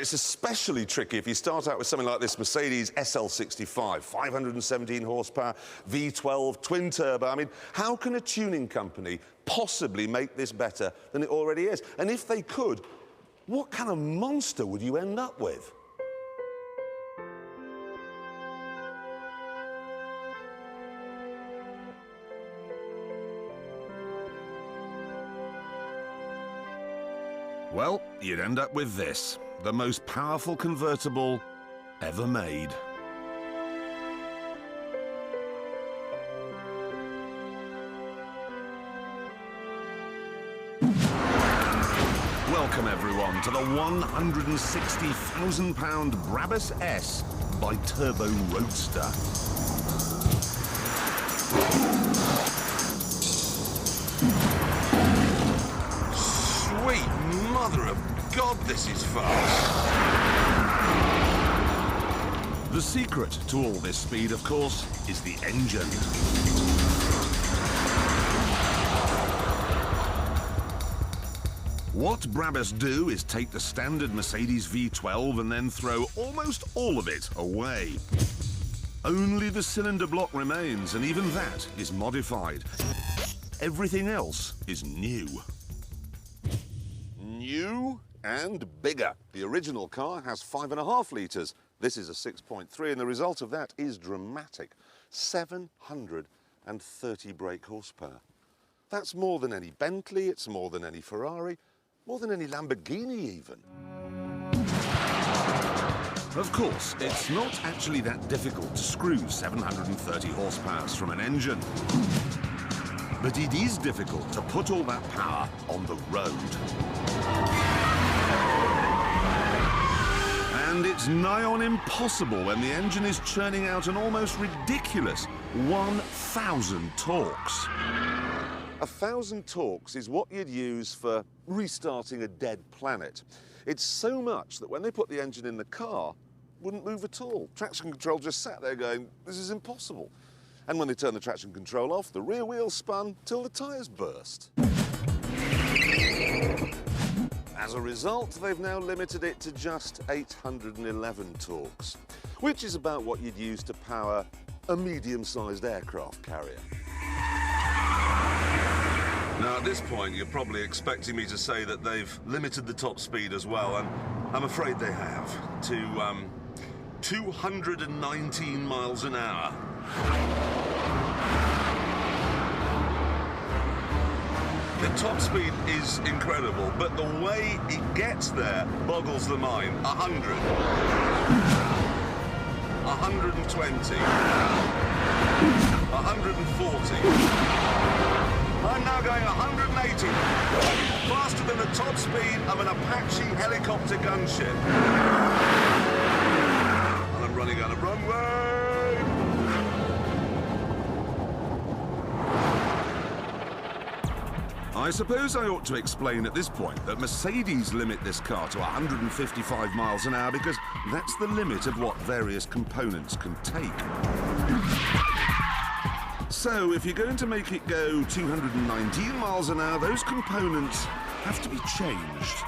it's especially tricky if you start out with something like this Mercedes SL65, 517 horsepower, V12, twin turbo. I mean, how can a tuning company possibly make this better than it already is? And if they could, what kind of monster would you end up with? Well, you'd end up with this, the most powerful convertible ever made. Welcome, everyone, to the £160,000 Brabus S by Turbo Roadster. Sweet mother of God, this is fast. The secret to all this speed, of course, is the engine. What Brabus do is take the standard Mercedes V12 and then throw almost all of it away. Only the cylinder block remains, and even that is modified. Everything else is new. New and bigger. The original car has 5.5 litres. This is a 6.3, and the result of that is dramatic. 730 brake horsepower. That's more than any Bentley, it's more than any Ferrari, more than any Lamborghini even. Of course, it's not actually that difficult to screw 730 horsepower from an engine. But it is difficult to put all that power on the road. And it's nigh on impossible when the engine is churning out an almost ridiculous 1,000 torques. 1,000 torques is what you'd use for restarting a dead planet. It's so much that when they put the engine in the car, it wouldn't move at all. Traction control just sat there going, this is impossible. And when they turned the traction control off, the rear wheels spun till the tyres burst. As a result, they've now limited it to just 811 torques, which is about what you'd use to power a medium-sized aircraft carrier. Now, at this point, you're probably expecting me to say that they've limited the top speed as well, and I'm afraid they have, to 219 miles an hour. The top speed is incredible, but the way it gets there boggles the mind. 100. 120. 140. I'm now going 180. Faster than the top speed of an Apache helicopter gunship. And I'm running on a runway. I suppose I ought to explain at this point that Mercedes limit this car to 155 miles an hour because that's the limit of what various components can take. So if you're going to make it go 219 miles an hour, those components have to be changed.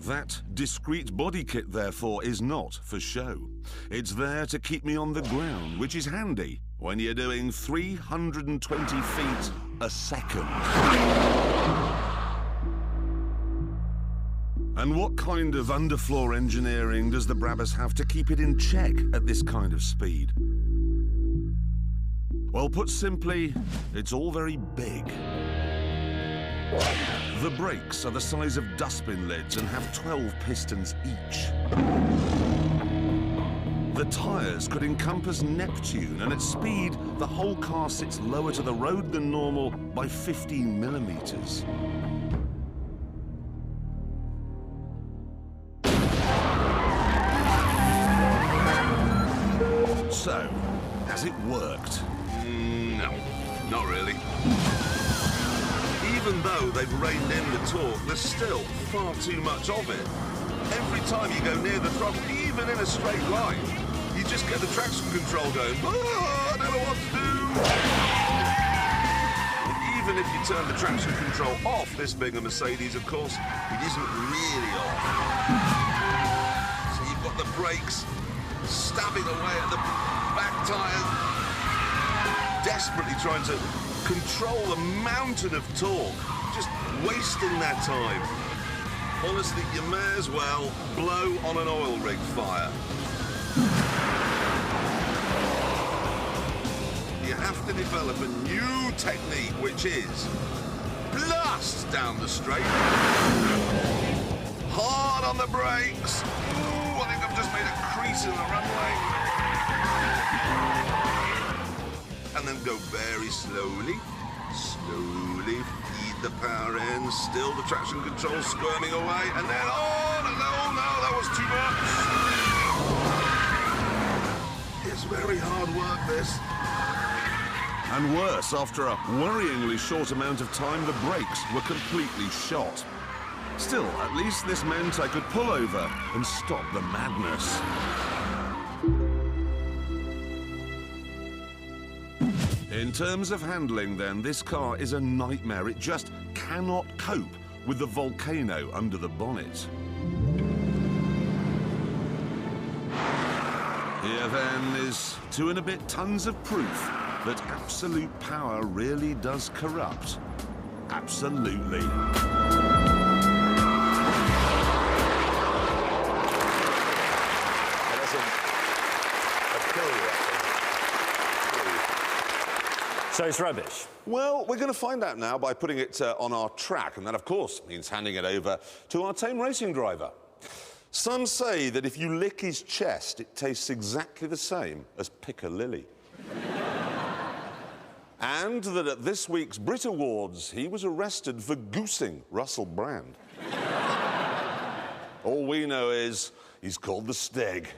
That discrete body kit, therefore, is not for show. It's there to keep me on the ground, which is handy when you're doing 320 feet a second. And what kind of underfloor engineering does the Brabus have to keep it in check at this kind of speed? Well, put simply, it's all very big. The brakes are the size of dustbin lids and have 12 pistons each. The tyres could encompass Neptune, and at speed, the whole car sits lower to the road than normal by 15 millimetres. So, has it worked? No, not really. Even though they've reined in the torque, there's still far too much of it. Every time you go near the throttle, even in a straight line, you just get the traction control going, oh, I don't know what to do. And even if you turn the traction control off, this being a Mercedes, of course, it isn't really off. brakes, stabbing away at the back tyre, desperately trying to control the mountain of torque, just wasting their time. Honestly, you may as well blow on an oil rig fire. You have to develop a new technique, which is blast down the straight, hard on the brakes. Ooh, I think I've just made a crease in the runway. And then go very slowly, feed the power in, still the traction control squirming away, and then, oh, no, that was too much. It's very hard work, this. And worse, after a worryingly short amount of time, the brakes were completely shot. Still, at least this meant I could pull over and stop the madness. In terms of handling, then, this car is a nightmare. It just cannot cope with the volcano under the bonnet. Here, then, is 2 and a bit tons of proof that absolute power really does corrupt. Absolutely. So it's rubbish? Well, we're going to find out now by putting it on our track, and that, of course, means handing it over to our tame racing driver. Some say that if you lick his chest, it tastes exactly the same as Piccalilli. And that at this week's Brit Awards, he was arrested for goosing Russell Brand. All we know is he's called the Stig.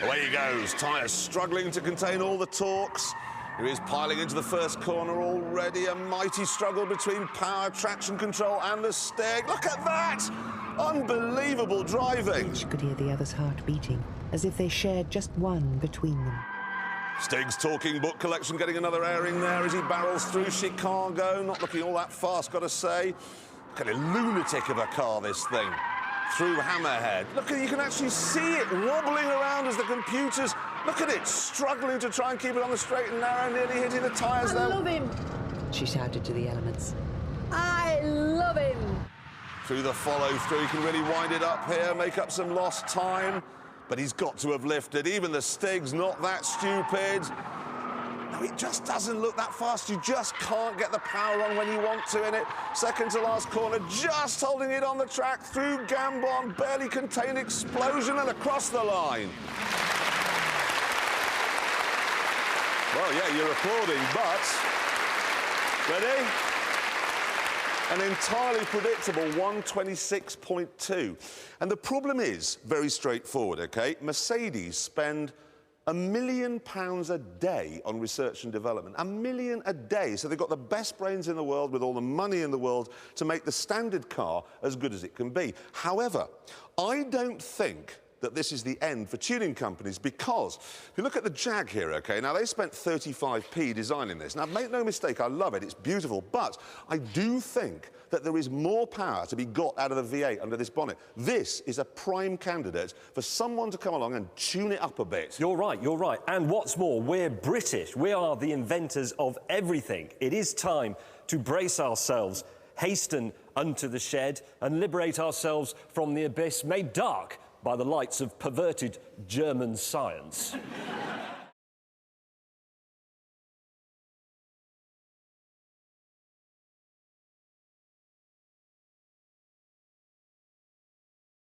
Away he goes, tyres struggling to contain all the torques. Here he is piling into the first corner already. A mighty struggle between power, traction control and the Stig. Look at that! Unbelievable driving. Each could hear the other's heart beating, as if they shared just one between them. Stig's talking book collection getting another airing there as he barrels through Chicago. Not looking all that fast, gotta say. Look at a lunatic of a car, this thing. Through Hammerhead. Look at it, you can actually see it wobbling around as the computers... Look at it, struggling to try and keep it on the straight and narrow, nearly hitting the tyres there. I love him, she shouted to the elements. I love him. Through the follow-through, he can really wind it up here, make up some lost time. But he's got to have lifted. Even the Stig's not that stupid. No, it just doesn't look that fast. You just can't get the power on when you want to in it. Second to last corner, just holding it on the track through Gambon, barely contained explosion and across the line. Well, yeah, you're applauding, but... Ready? An entirely predictable 126.2. And the problem is very straightforward, OK? Mercedes spend £1 million a day on research and development. £1 million a day. So they've got the best brains in the world with all the money in the world to make the standard car as good as it can be. However, I don't think that this is the end for tuning companies, because if you look at the Jag here, OK, now they spent 35p designing this. Now, make no mistake, I love it, it's beautiful, but I do think that there is more power to be got out of the V8 under this bonnet. This is a prime candidate for someone to come along and tune it up a bit. You're right, you're right. And what's more, we're British. We are the inventors of everything. It is time to brace ourselves, hasten unto the shed, and liberate ourselves from the abyss made dark by the lights of perverted German science.